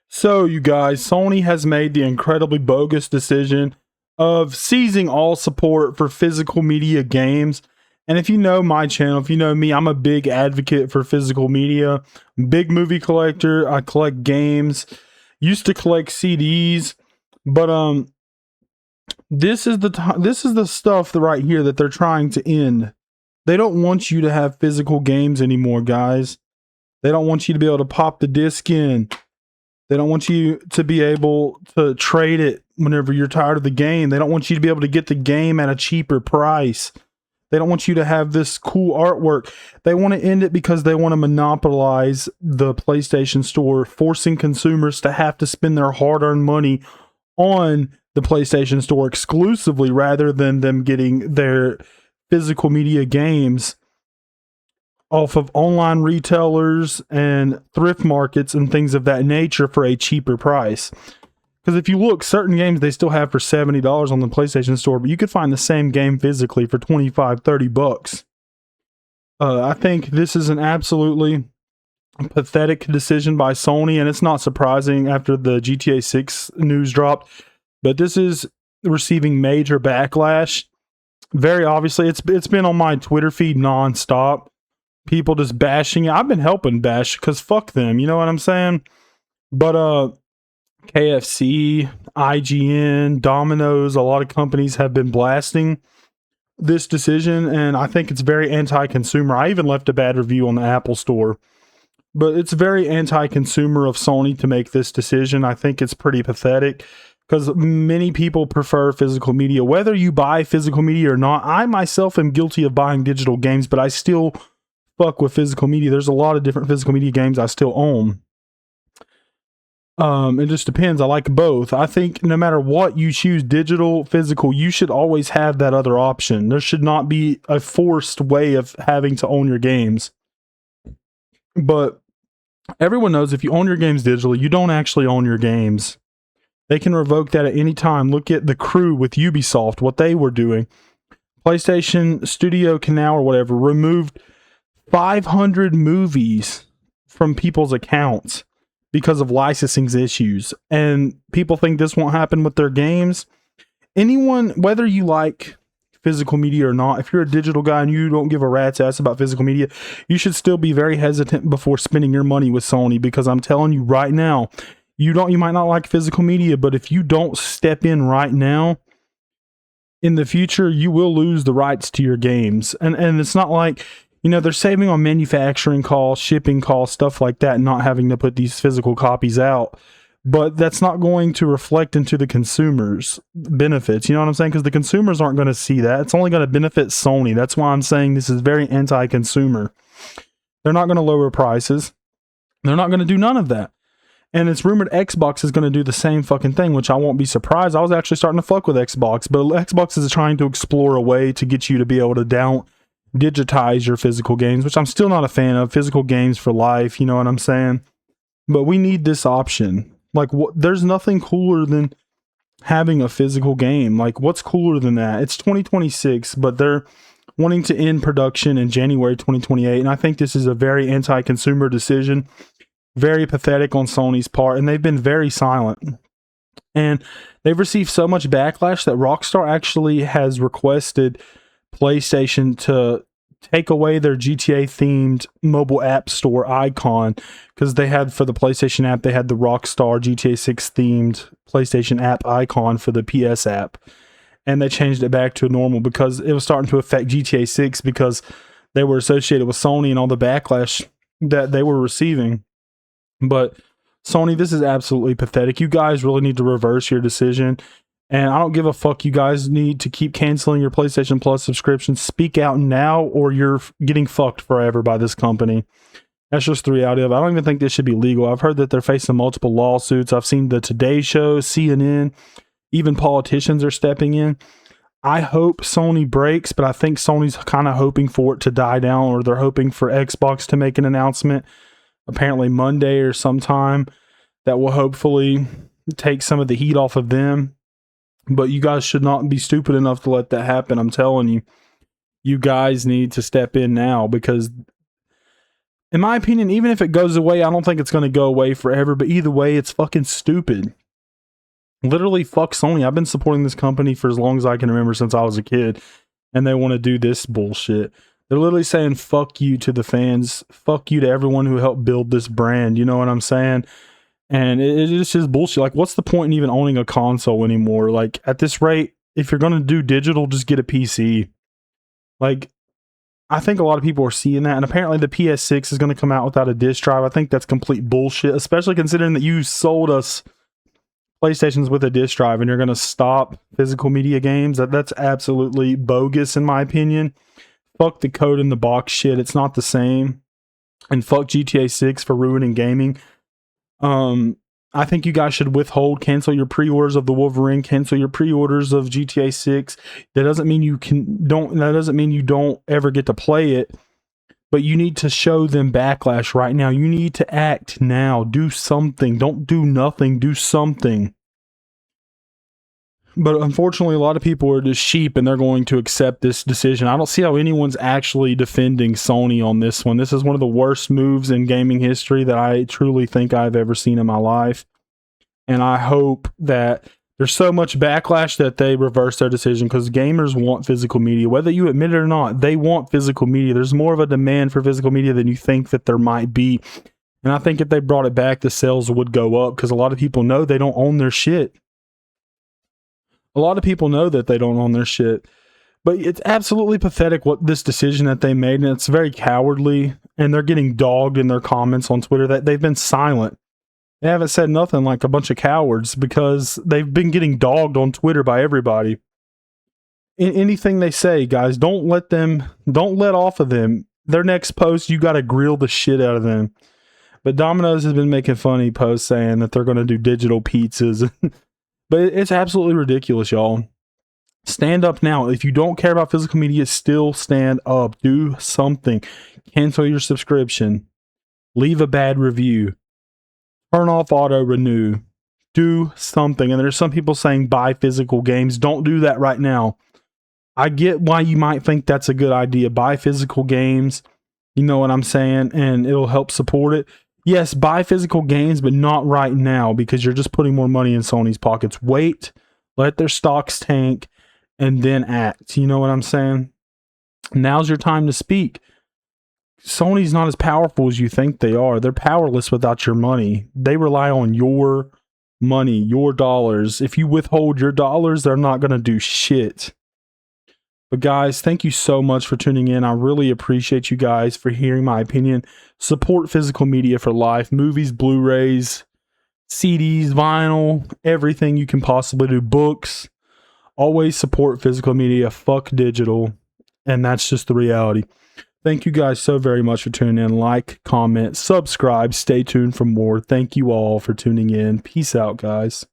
So, you guys, Sony has made the incredibly bogus decision of seizing all support for physical media games. And if you know my channel, if you know me, I'm a big advocate for physical media. Big movie collector. I collect games. Used to collect CDs, but this is the stuff right here that they're trying to end. They don't want you to have physical games anymore, guys. They don't want you to be able to pop the disc in. They don't want you to be able to trade it whenever you're tired of the game. They don't want you to be able to get the game at a cheaper price. They don't want you to have this cool artwork. They want to end it because they want to monopolize the PlayStation Store, forcing consumers to have to spend their hard-earned money on the PlayStation Store exclusively rather than them getting their physical media games off of online retailers and thrift markets and things of that nature for a cheaper price. Because if you look, certain games they still have for $70 on the PlayStation Store, but you could find the same game physically for $25-$30. I think this is an absolutely pathetic decision by Sony, and it's not surprising after the GTA 6 news dropped, but this is receiving major backlash. Very obviously, it's been on my Twitter feed nonstop. People just bashing it. I've been helping bash because fuck them, you know what I'm saying? But KFC, IGN, Domino's, a lot of companies have been blasting this decision, and I think it's very anti-consumer. I even left a bad review on the Apple Store. But it's very anti-consumer of Sony to make this decision. I think it's pretty pathetic because many people prefer physical media. Whether you buy physical media or not, I myself am guilty of buying digital games, but I still fuck with physical media. There's a lot of different physical media games I still own. It just depends. I like both. I think no matter what you choose, digital, physical, you should always have that other option. There should not be a forced way of having to own your games. But everyone knows if you own your games digitally, you don't actually own your games. They can revoke that at any time. Look at The Crew with Ubisoft, what they were doing. PlayStation Studio Canal or whatever removed 500 movies from people's accounts because of licensing issues. And people think this won't happen with their games. Anyone, whether you like physical media or not, if you're a digital guy and you don't give a rat's ass about physical media, you should still be very hesitant before spending your money with Sony, because I'm telling you right now, you might not like physical media, but if you don't step in right now, in the future, you will lose the rights to your games. And it's not like, they're saving on manufacturing costs, shipping costs, stuff like that, and not having to put these physical copies out. But that's not going to reflect into the consumers' benefits. You know what I'm saying? Because the consumers aren't going to see that. It's only going to benefit Sony. That's why I'm saying this is very anti-consumer. They're not going to lower prices. They're not going to do none of that. And it's rumored Xbox is going to do the same fucking thing, which I won't be surprised. I was actually starting to fuck with Xbox, but Xbox is trying to explore a way to get you to be able to digitize your physical games, which I'm still not a fan of. Physical games for life, you know what I'm saying? But we need this option. Like, there's nothing cooler than having a physical game. Like, what's cooler than that? It's 2026, but they're wanting to end production in January 2028, and I think this is a very anti-consumer decision. Very pathetic on Sony's part, and they've been very silent. And they've received so much backlash that Rockstar actually has requested PlayStation to take away their GTA-themed mobile app store icon, because they had, for the PlayStation app, they had the Rockstar GTA 6 themed PlayStation app icon for the PS app, and they changed it back to a normal because it was starting to affect GTA 6 because they were associated with Sony and all the backlash that they were receiving. But Sony, this is absolutely pathetic. You guys really need to reverse your decision. And I don't give a fuck. You guys need to keep canceling your PlayStation Plus subscription. Speak out now, or you're getting fucked forever by this company. That's just the reality of it. I don't even think this should be legal. I've heard that they're facing multiple lawsuits. I've seen the Today Show, CNN, even politicians are stepping in. I hope Sony breaks, but I think Sony's kind of hoping for it to die down, or they're hoping for Xbox to make an announcement, apparently Monday or sometime, that will hopefully take some of the heat off of them. But you guys should not be stupid enough to let that happen. I'm telling you, you guys need to step in now, because In my opinion, even if it goes away, I don't think it's going to go away forever, but either way, it's fucking stupid. Literally, fuck Sony. I've been supporting this company for as long as I can remember, since I was a kid, and they want to do this bullshit. They're literally saying fuck you to the fans, fuck you to everyone who helped build this brand, you know what I'm saying? And it's just bullshit. Like, what's the point in even owning a console anymore? Like, at this rate, if you're going to do digital, just get a PC. Like, I think a lot of people are seeing that, and apparently the PS6 is going to come out without a disc drive. I think that's complete bullshit, especially considering that you sold us PlayStations with a disc drive and you're going to stop physical media games. That's absolutely bogus, in my opinion. Fuck the code in the box shit. It's not the same. And fuck GTA 6 for ruining gaming. I think you guys should cancel your pre-orders of the Wolverine, cancel your pre-orders of GTA 6. That doesn't mean you don't ever get to play it, but you need to show them backlash right now. You need to act now. Do something. Don't do nothing. Do something. But unfortunately, a lot of people are just sheep and they're going to accept this decision. I don't see how anyone's actually defending Sony on this one. This is one of the worst moves in gaming history that I truly think I've ever seen in my life. And I hope that there's so much backlash that they reverse their decision, because gamers want physical media. Whether you admit it or not, they want physical media. There's more of a demand for physical media than you think that there might be. And I think if they brought it back, the sales would go up, because a lot of people know they don't own their shit. A lot of people know that they don't own their shit. But it's absolutely pathetic what this decision that they made, and it's very cowardly, and they're getting dogged in their comments on Twitter. That they've been silent. They haven't said nothing, like a bunch of cowards, because they've been getting dogged on Twitter by everybody. Anything they say, guys, don't let off of them. Their next post, you got to grill the shit out of them. But Domino's has been making funny posts saying that they're going to do digital pizzas. But it's absolutely ridiculous, y'all. Stand up now. If you don't care about physical media, still stand up. Do something. Cancel your subscription. Leave a bad review. Turn off auto renew. Do something. And there's some people saying buy physical games. Don't do that right now. I get why you might think that's a good idea. Buy physical games. You know what I'm saying? And it'll help support it. Yes, buy physical games, but not right now, because you're just putting more money in Sony's pockets. Wait, let their stocks tank, and then act. You know what I'm saying? Now's your time to speak. Sony's not as powerful as you think they are. They're powerless without your money. They rely on your money, your dollars. If you withhold your dollars, they're not going to do shit. But guys, thank you so much for tuning in. I really appreciate you guys for hearing my opinion. Support physical media for life. Movies, Blu-rays, CDs, vinyl, everything you can possibly do. Books. Always support physical media. Fuck digital. And that's just the reality. Thank you guys so very much for tuning in. Like, comment, subscribe. Stay tuned for more. Thank you all for tuning in. Peace out, guys.